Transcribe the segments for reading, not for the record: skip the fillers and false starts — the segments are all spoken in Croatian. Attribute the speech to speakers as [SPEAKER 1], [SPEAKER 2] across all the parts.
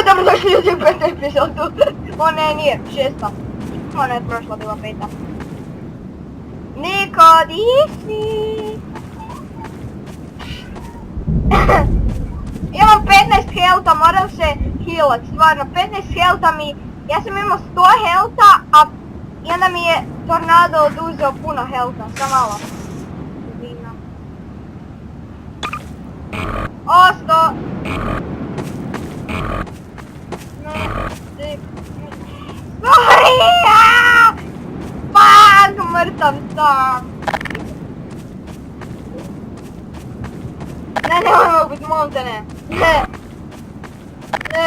[SPEAKER 1] Dobrodošli u 5. epizodu. O ne, nije, 6. Ona je prošla, bila 5. Niko, di si? Imam 15 healtha, moram se healat, stvarno, 15 healtha mi... Ja sam imao 100 healtha, a i onda mi je tornado oduzeo puno healtha, samo malo. Osto! Sorry! Fuck, mrtav sam! Ne, nemoj biti, molim te, ne! Ne! Ne!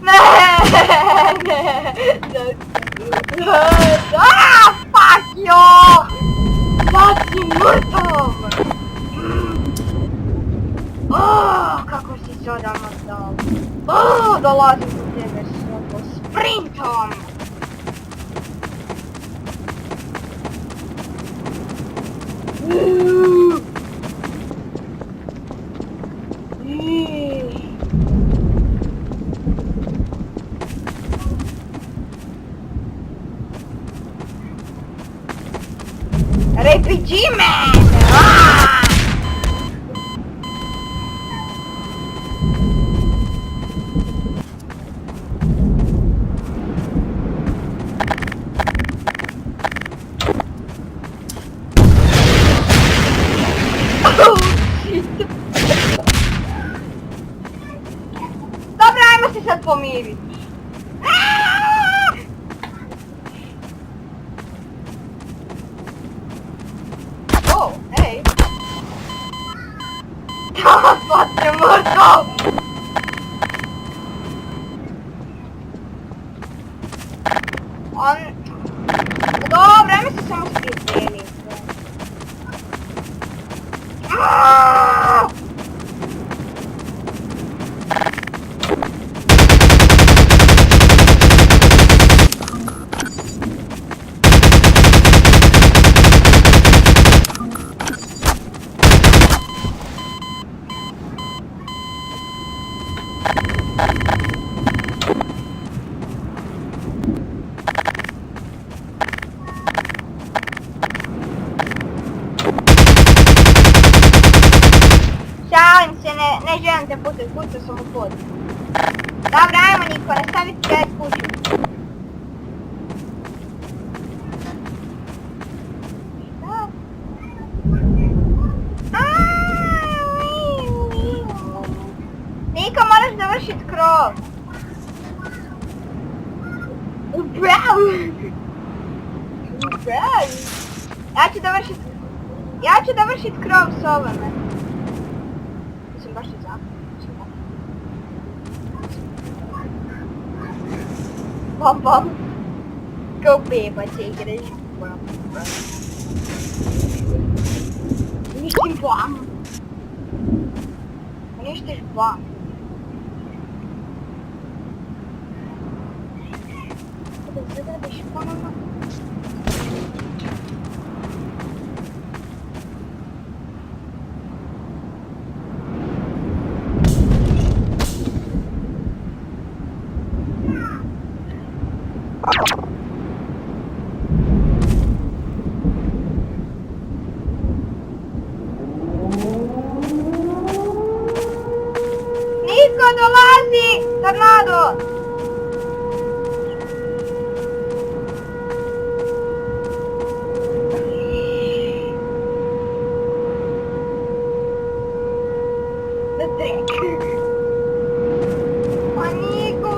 [SPEAKER 1] Ne! Aaaa! Fuck yo! Sad si mrtav! Kako si se odavno dao? Dolazim do tebe s sprintom! RPG man! Dobra, ajmo se sad pomiriti. O, ej. Sad je mrtav. Dobra, ajmo se samo pripremiti. Šalim se, ne želim te pucati, pucao sam u pod. Dobra, ajmo Niko, nastaviti gledati kuću. Niko, moraš završiti krov. Ubravo! Ja ću dovršiti krov s ovome. Mislim, baš je zakon. Bam, bam. Go beba, će igraš. Uništim bam. Uništiš bam. Da zadabiš ponovno. Niko, dolazi! Tornado! The trick. Pa Niko!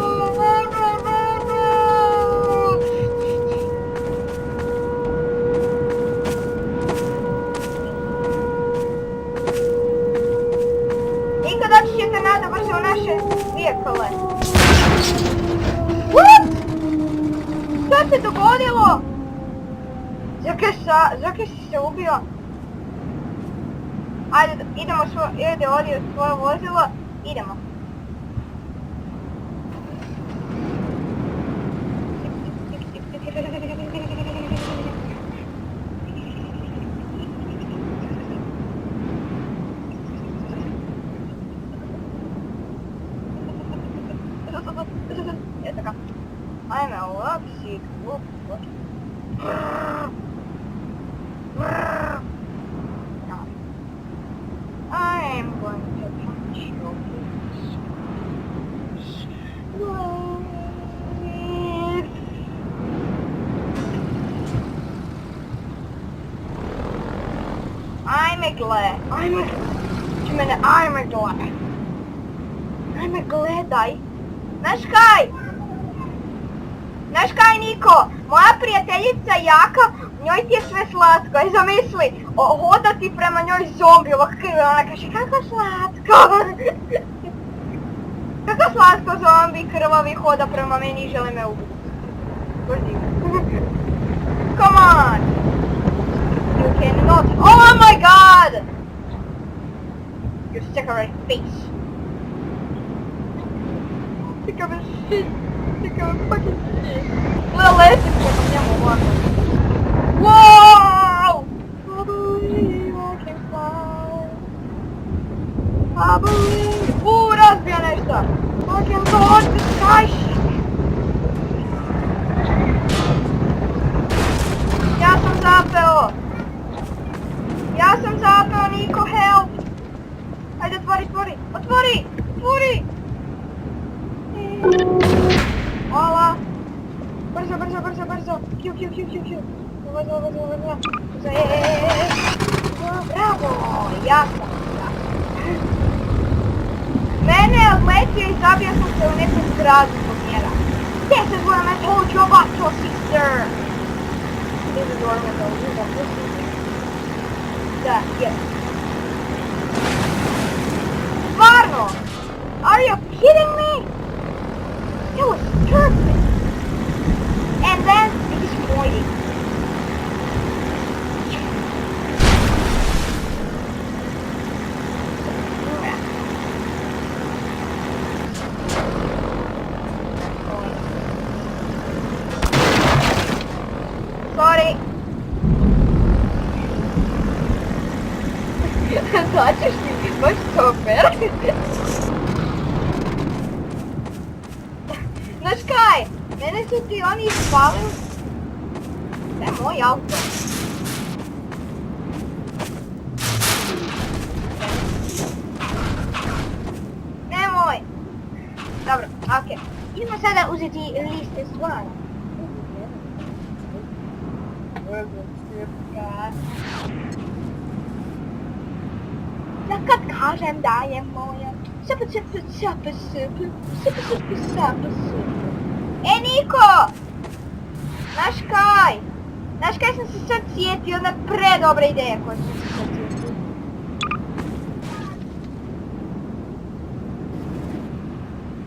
[SPEAKER 1] Niko, doći će tornado brzo u naše vijekole. What? Šta se dogodilo? Zakaj si se ubio? Ajde, idemo ovdje u svoje vozilo. Idemo. je taka, ajme, lovesick, look. I'm going to punch your face. Ajme gledaj. Znaš kaj, Niko? Moja prijateljica Jaka, njoj ti je sve slatko. I zamisli, hodati prema njoj zombi, ovak ona kaže, kako slatko. Kako slatko zombi krvavi hoda prema meni i žele me ubiti. Come on. You cannot. Oh my god! You cigarette face. Sick of a shit. Sick of a fucking shit. Little lesson for njemu ovako. Wow! I believe I can fly. I believe... razbija nešto. I can go to the sky. Ja sam zapeo, Niko, help! Ajde, otvori! Hvala! Brzo! Q! Bravo! Ja sam. Mene je odletio i zabio sam se u neku zgradu zbog njega. This is where I told you about your sister! This is where I told you about your sister. Da, yes. Stvarno! Are you kidding me? It was perfect! And then disappointing. Sorry. Plaćeš ti baš super. Znaš kaj? Mene su ti oni ispalili. To je moj auto. Nemoj. Dobro, okej. Idemo sada uzeti liste stvari. Ja kad kažem da je moja. E, Niko! Znaš kaj sam se sad sjetio, jedna predobra ideja koju sam se sad sjetio.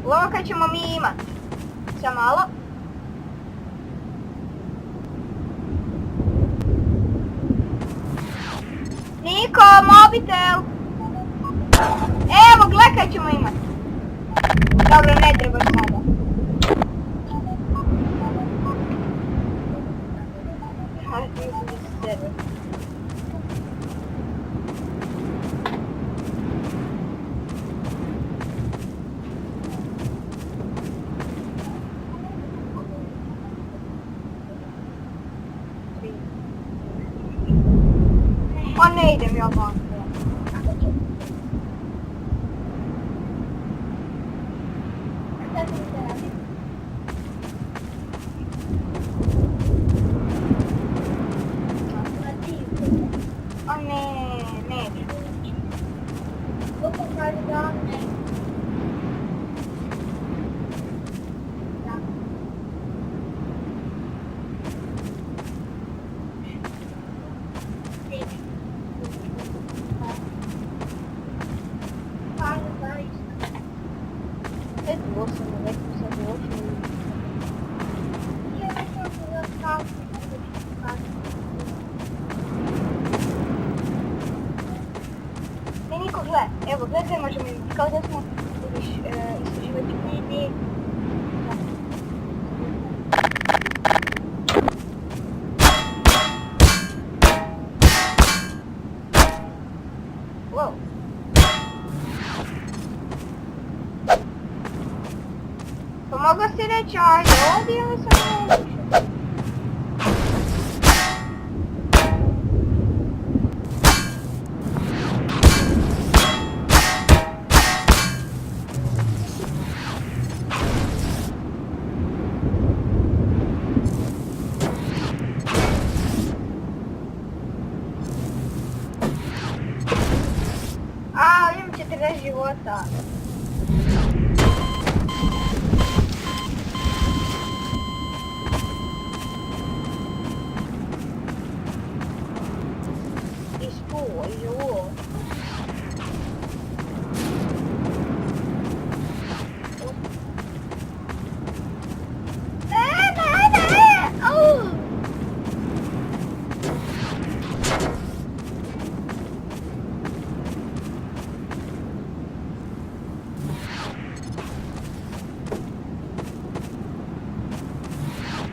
[SPEAKER 1] Ovo kaj ćemo mi imat. Sad malo. Niko, mobitel! Evo, gledaj kaj ćemo imat. Dobro, ne treba sada. Hajde, uzeti sebe. Pa ne idem ja van. O ne, neću. Evo, gledaj, možemo imati, kao da smo, vidiš, istraživati vidi. Wow. Pomogao si reći, ajde ovdje ili sam ovdje? Imam 40 života.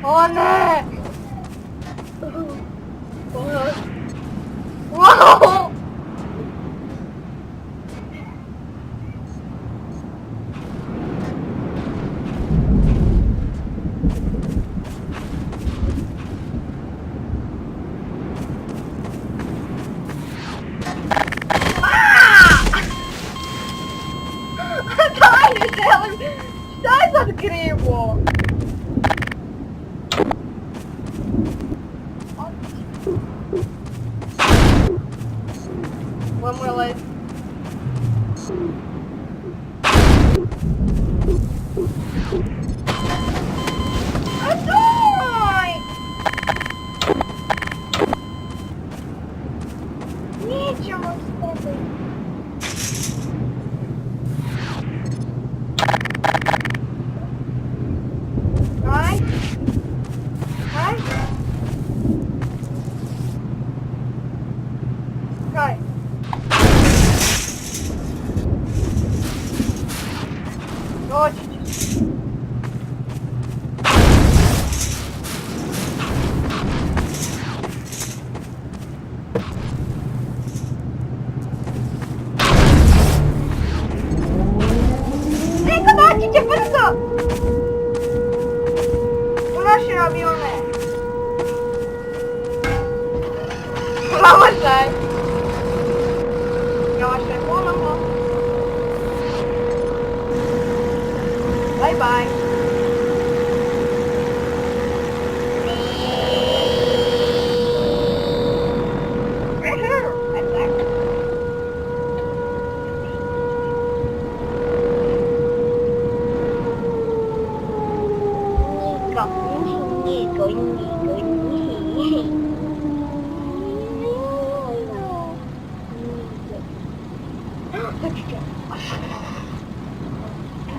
[SPEAKER 1] O ne! Wow! Daj, ne želim! Šta je sad krivo? Ovo je moj let. A daj! Nećemo s tebe. Daj. Daj. Daj. Doći ćeš. Neka doći će brzo! U naše avione. Promašaj! Promašaj ponovno. Bye bye.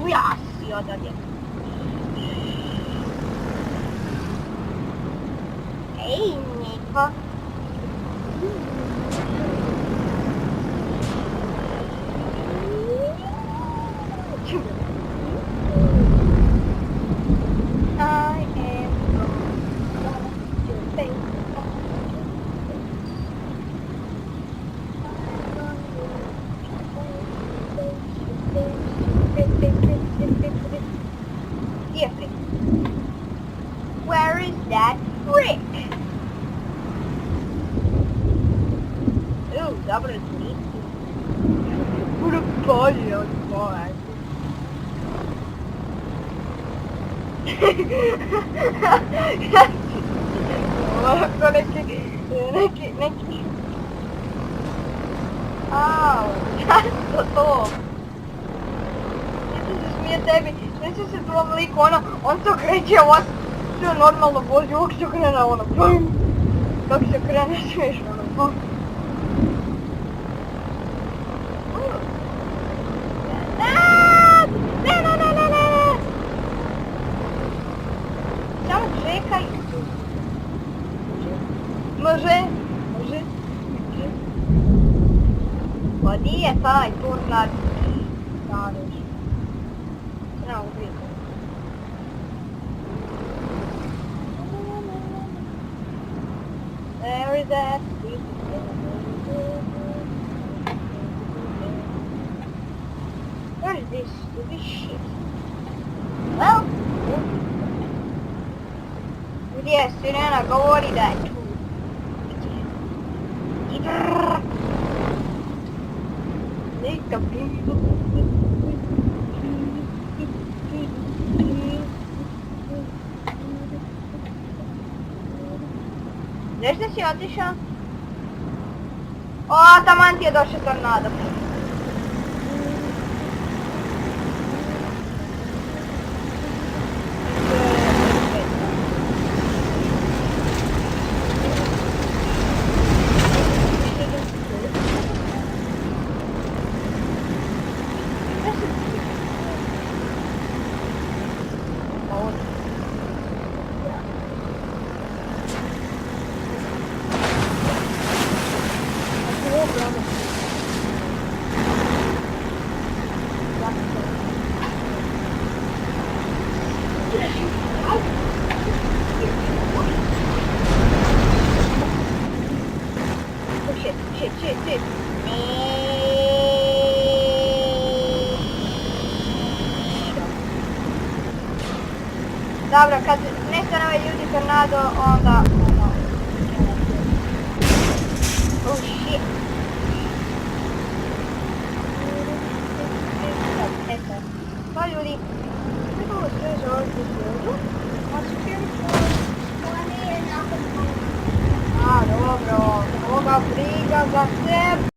[SPEAKER 1] Ja, odavdje. Ej, Niko. Where is that brick? Ooh, dobro zvuči. Bude bolje od moje. Ovako neki... Au, zašto to? Neće se smije tebi, neće se prvom liku, on se okreće ovak, sve normalno vozi, uvijek se okrene ono, bum! Dok se okrene smiješno, ono, bum! Ne! Samo čekaj! Može! Pa di je taj turnad? Staneš. Treba ubiti. There is that. Where is this stupid shit? Well, Gdje sirena govori da je tu. Neka blizu. Znaš da si otišao? O, taman ti je došao tornado. Shit. Dobro, kad nestane ovaj ljudi tornado, onda... Oh shit. Eto. Pa ljudi. Kako sve želite ljudi? A, dobro. Ovoga briga za sebe.